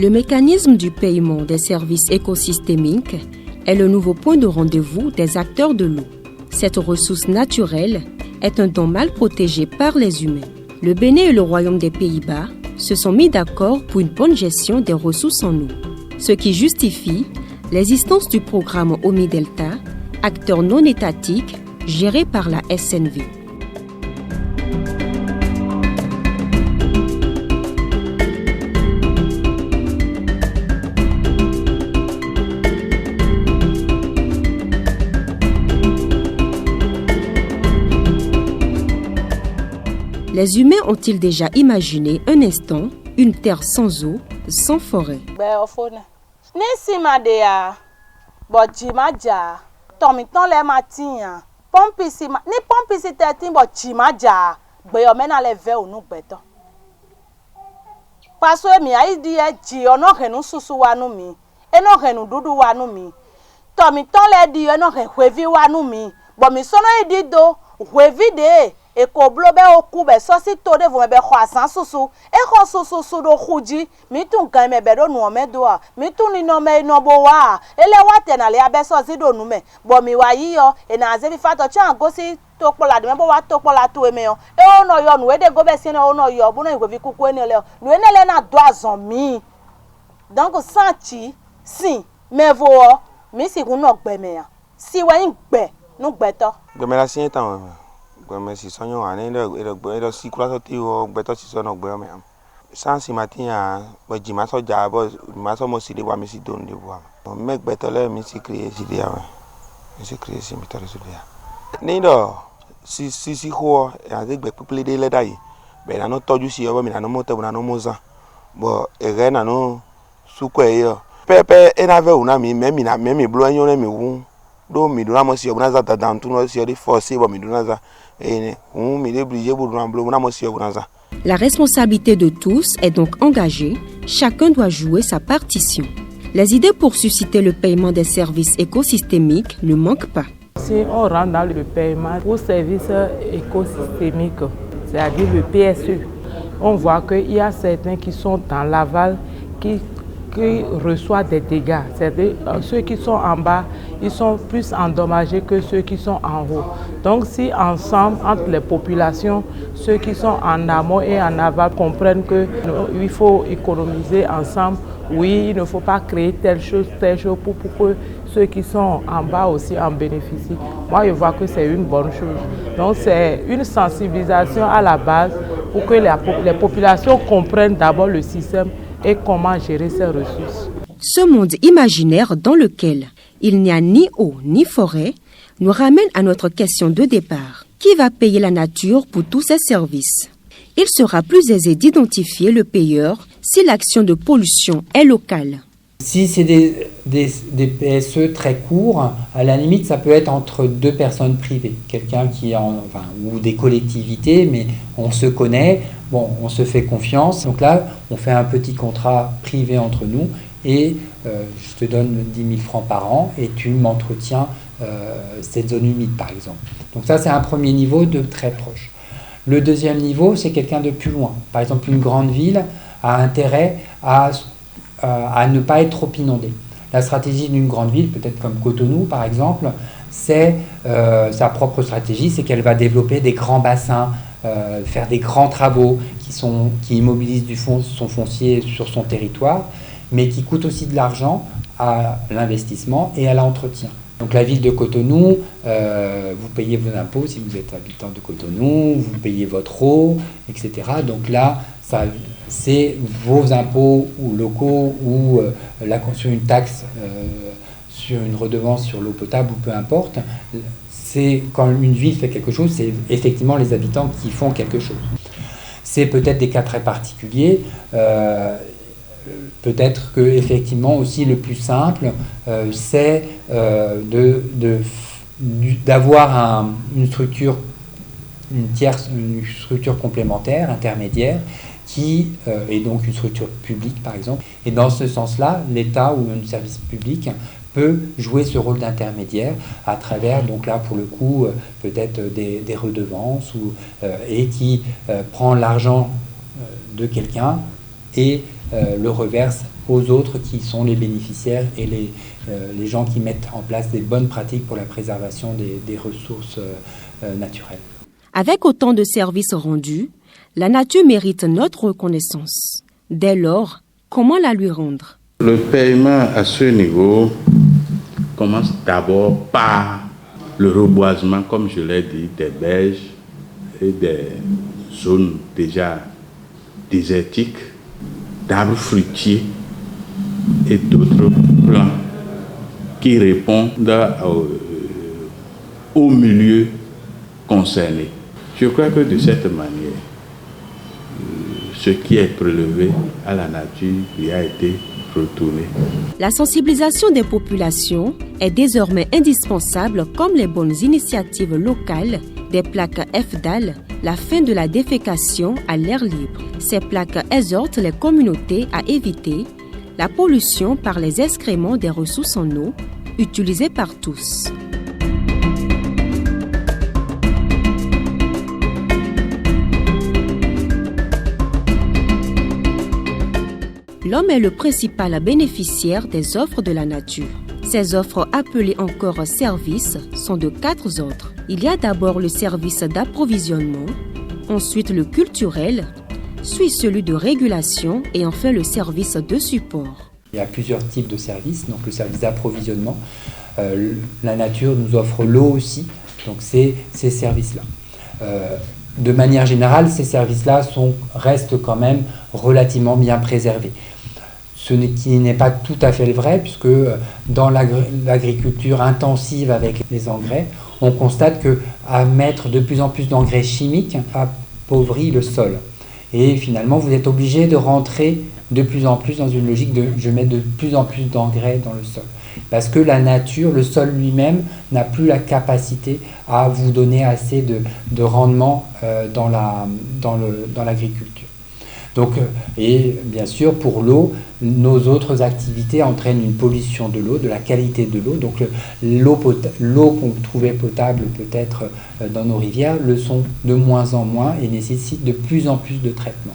Le mécanisme du paiement des services écosystémiques est le nouveau point de rendez-vous des acteurs de l'eau. Cette ressource naturelle est un don mal protégé par les humains. Le Bénin et le Royaume des Pays-Bas se sont mis d'accord pour une bonne gestion des ressources en eau, ce qui justifie l'existence du programme OMI-Delta, acteur non étatique géré par la SNV. Les humains ont-ils déjà imaginé un instant une terre sans eau, sans forêt? E ko blo be oku be so si to de vo be khoasan susu e ko susu do khuji mi tun kan me be do nu me do a mi tun ni no me no bo wa ele wa te na le abe so si do nu me bo mi wa yi yo e na ze bi fa to chan go si to pola de me bo wa to pola to e me yo e o no yo nu e de go be si na o no yo bu no igwe vi kuku ene le nu ene le na do azon mi donc santi si me vo mi si kun no gbe me ya si wa yin gbe nu gbe to gbe me la sin tan Gbe si sonyo ane do si kula so ti o gbe to si so no gbe o me am san si matin a bo ji ma so ja bo ma so mo si le wa mi si don de wa me gbe to le mi si create si dia wa mi si create si mi to so dia ni do si ho a de gbe pipile de le dai be na no toju si o mi na no mo te na no mo zan bo e re na no su ko e yo pepe e na ve una mi blo enyo na mi wu do mi do na mo si o na za dan tu no si o de force bo mi do na za. La responsabilité de tous est donc engagée, chacun doit jouer sa partition. Les idées pour susciter le paiement des services écosystémiques ne manquent pas. Si on rentre dans le paiement aux services écosystémiques, c'est-à-dire le PSE, on voit qu'il y a certains qui sont dans l'aval qui reçoivent des dégâts. C'est-à-dire ceux qui sont en bas, ils sont plus endommagés que ceux qui sont en haut. Donc si ensemble, entre les populations, ceux qui sont en amont et en aval comprennent qu'il faut économiser ensemble, oui, il ne faut pas créer telle chose pour que ceux qui sont en bas aussi en bénéficient. Moi, je vois que c'est une bonne chose. Donc c'est une sensibilisation à la base pour que les populations comprennent d'abord le système et comment gérer ces ressources. Ce monde imaginaire dans lequel il n'y a ni eau ni forêt nous ramène à notre question de départ. Qui va payer la nature pour tous ces services? Il sera plus aisé d'identifier le payeur si l'action de pollution est locale. Si c'est des PSE très courts, à la limite, ça peut être entre deux personnes privées. Quelqu'un ou des collectivités, mais on se connaît, bon, on se fait confiance. Donc là, on fait un petit contrat privé entre nous et je te donne 10 000 francs par an et tu m'entretiens cette zone humide, par exemple. Donc ça, c'est un premier niveau de très proche. Le deuxième niveau, c'est quelqu'un de plus loin. Par exemple, une grande ville a intérêt à ne pas être trop inondée. La stratégie d'une grande ville, peut-être comme Cotonou par exemple, c'est sa propre stratégie, c'est qu'elle va développer des grands bassins, faire des grands travaux qui immobilisent son foncier sur son territoire, mais qui coûtent aussi de l'argent à l'investissement et à l'entretien. Donc la ville de Cotonou, vous payez vos impôts si vous êtes habitant de Cotonou, vous payez votre eau, etc. Donc là, c'est vos impôts ou locaux ou sur une taxe, sur une redevance sur l'eau potable ou peu importe. C'est quand une ville fait quelque chose, c'est effectivement les habitants qui font quelque chose. C'est peut-être des cas très particuliers. Peut-être que effectivement aussi le plus simple, c'est d'avoir une structure complémentaire, intermédiaire, qui est donc une structure publique par exemple. Et dans ce sens-là, l'État ou un service public peut jouer ce rôle d'intermédiaire à travers, donc là pour le coup, peut-être des redevances et qui prend l'argent de quelqu'un et le reverse aux autres qui sont les bénéficiaires et les gens qui mettent en place des bonnes pratiques pour la préservation des ressources naturelles. Avec autant de services rendus, la nature mérite notre reconnaissance. Dès lors, comment la lui rendre? Le paiement à ce niveau commence d'abord par le reboisement, comme je l'ai dit, des berges et des zones déjà désertiques, d'arbres fruitiers et d'autres plants qui répondent au milieu concerné. Je crois que de cette manière, ce qui est prélevé à la nature lui a été retourné. La sensibilisation des populations est désormais indispensable, comme les bonnes initiatives locales, des plaques FDAL, la fin de la défécation à l'air libre. Ces plaques exhortent les communautés à éviter la pollution par les excréments des ressources en eau utilisées par tous. L'homme est le principal bénéficiaire des offres de la nature. Ces offres, appelées encore services, sont de 4 ordres. Il y a d'abord le service d'approvisionnement, ensuite le culturel, suit celui de régulation et enfin le service de support. Il y a plusieurs types de services, donc le service d'approvisionnement. La nature nous offre l'eau aussi, donc c'est ces services-là. De manière générale, ces services-là restent quand même relativement bien préservés. Ce qui n'est pas tout à fait le vrai, puisque dans l'agriculture intensive avec les engrais, on constate qu'à mettre de plus en plus d'engrais chimiques appauvrit le sol. Et finalement, vous êtes obligé de rentrer de plus en plus dans une logique de je mets de plus en plus d'engrais dans le sol. Parce que la nature, le sol lui-même, n'a plus la capacité à vous donner assez de rendement dans l'agriculture. Donc, et bien sûr, pour nos autres activités entraînent une pollution de l'eau, de la qualité de l'eau. Donc l'eau qu'on trouvait potable peut-être dans nos rivières le sont de moins en moins et nécessitent de plus en plus de traitement.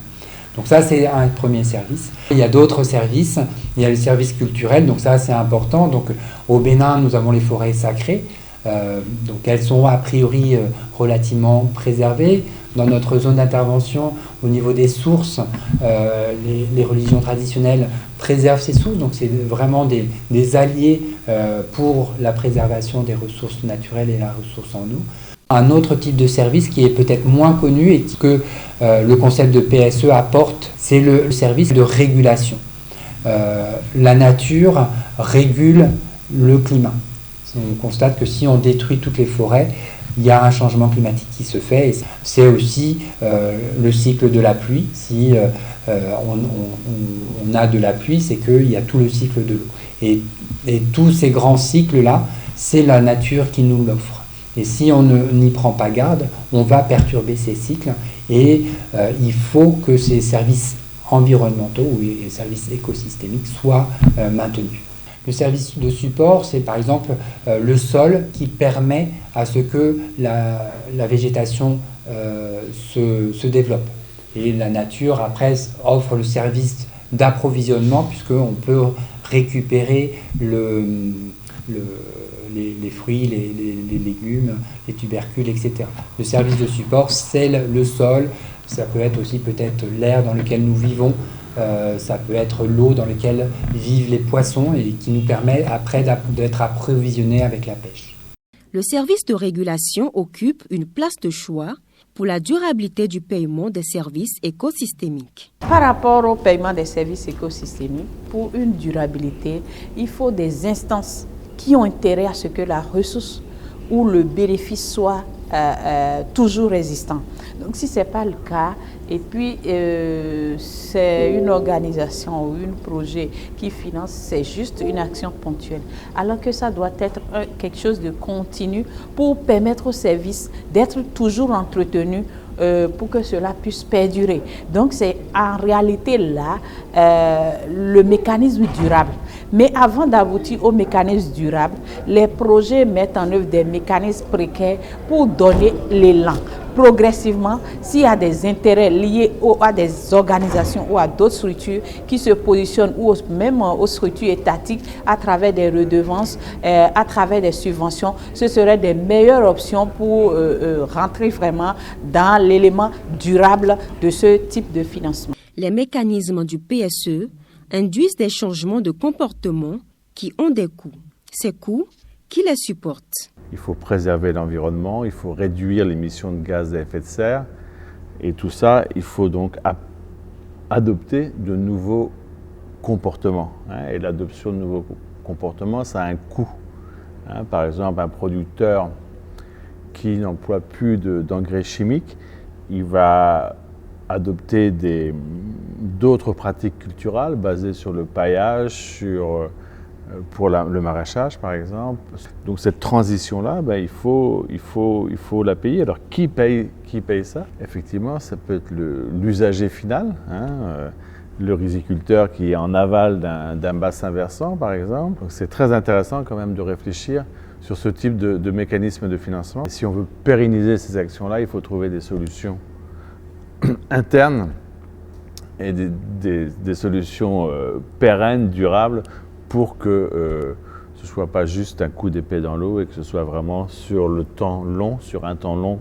Donc ça, c'est un premier service. Il y a d'autres services. Il y a le service culturel, donc ça, c'est important. Donc au Bénin, nous avons les forêts sacrées. Donc elles sont a priori relativement préservées. Dans notre zone d'intervention, au niveau des sources, les religions traditionnelles préservent ces sources. Donc c'est vraiment des alliés pour la préservation des ressources naturelles et la ressource en eau. Un autre type de service qui est peut-être moins connu et que le concept de PSE apporte, c'est le service de régulation. La nature régule le climat. On constate que si on détruit toutes les forêts, il y a un changement climatique qui se fait. Et c'est aussi le cycle de la pluie. Si on a de la pluie, c'est qu'il y a tout le cycle de l'eau. Et tous ces grands cycles-là, c'est la nature qui nous l'offre. Et si on n'y prend pas garde, on va perturber ces cycles et il faut que ces services environnementaux ou les services écosystémiques soient maintenus. Le service de support, c'est par exemple le sol qui permet à ce que la végétation se développe. Et la nature, après, offre le service d'approvisionnement puisqu'on peut récupérer les fruits, les légumes, les tubercules, etc. Le service de support, c'est le sol, ça peut être aussi peut-être l'air dans lequel nous vivons, ça peut être l'eau dans laquelle vivent les poissons et qui nous permet après d'être approvisionnés avec la pêche. Le service de régulation occupe une place de choix pour la durabilité du paiement des services écosystémiques. Par rapport au paiement des services écosystémiques, pour une durabilité, il faut des instances qui ont intérêt à ce que la ressource ou le bénéfice soit toujours résistant. Donc si ce n'est pas le cas, et puis c'est une organisation ou un projet qui finance, c'est juste une action ponctuelle. Alors que ça doit être quelque chose de continu pour permettre au service d'être toujours entretenu pour que cela puisse perdurer. Donc c'est en réalité là le mécanisme durable. Mais avant d'aboutir au mécanisme durable, les projets mettent en œuvre des mécanismes précaires pour donner l'élan, progressivement, s'il y a des intérêts liés à des organisations ou à d'autres structures qui se positionnent ou même aux structures étatiques à travers des redevances, à travers des subventions, ce seraient des meilleures options pour rentrer vraiment dans l'élément durable de ce type de financement. Les mécanismes du PSE induisent des changements de comportement qui ont des coûts. Ces coûts, qui les supportent? Il faut préserver l'environnement, il faut réduire l'émission de gaz à effet de serre. Et tout ça, il faut donc adopter de nouveaux comportements. Et l'adoption de nouveaux comportements, ça a un coût. Par exemple, un producteur qui n'emploie plus d'engrais chimiques, il va adopter d'autres pratiques culturales basées sur le paillage, pour le maraîchage par exemple. Donc cette transition-là, il faut la payer. Alors qui paye ça? Effectivement, ça peut être l'usager final, le riziculteur qui est en aval d'un bassin versant par exemple. Donc c'est très intéressant quand même de réfléchir sur ce type de mécanisme de financement. Et si on veut pérenniser ces actions-là, il faut trouver des solutions internes et des solutions pérennes, durables, pour que ce ne soit pas juste un coup d'épée dans l'eau et que ce soit vraiment sur un temps long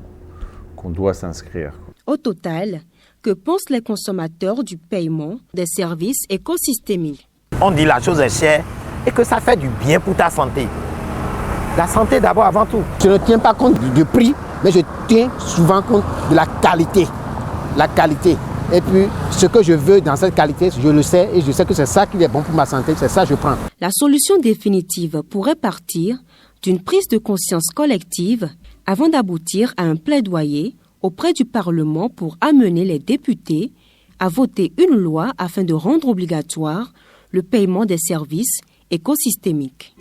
qu'on doit s'inscrire. Au total, que pensent les consommateurs du paiement des services écosystémiques? On dit la chose est chère et que ça fait du bien pour ta santé. La santé d'abord avant tout. Je ne tiens pas compte du prix, mais je tiens souvent compte de la qualité. La qualité. Et puis, ce que je veux dans cette qualité, je le sais et je sais que c'est ça qui est bon pour ma santé, c'est ça que je prends. La solution définitive pourrait partir d'une prise de conscience collective avant d'aboutir à un plaidoyer auprès du Parlement pour amener les députés à voter une loi afin de rendre obligatoire le paiement des services écosystémiques.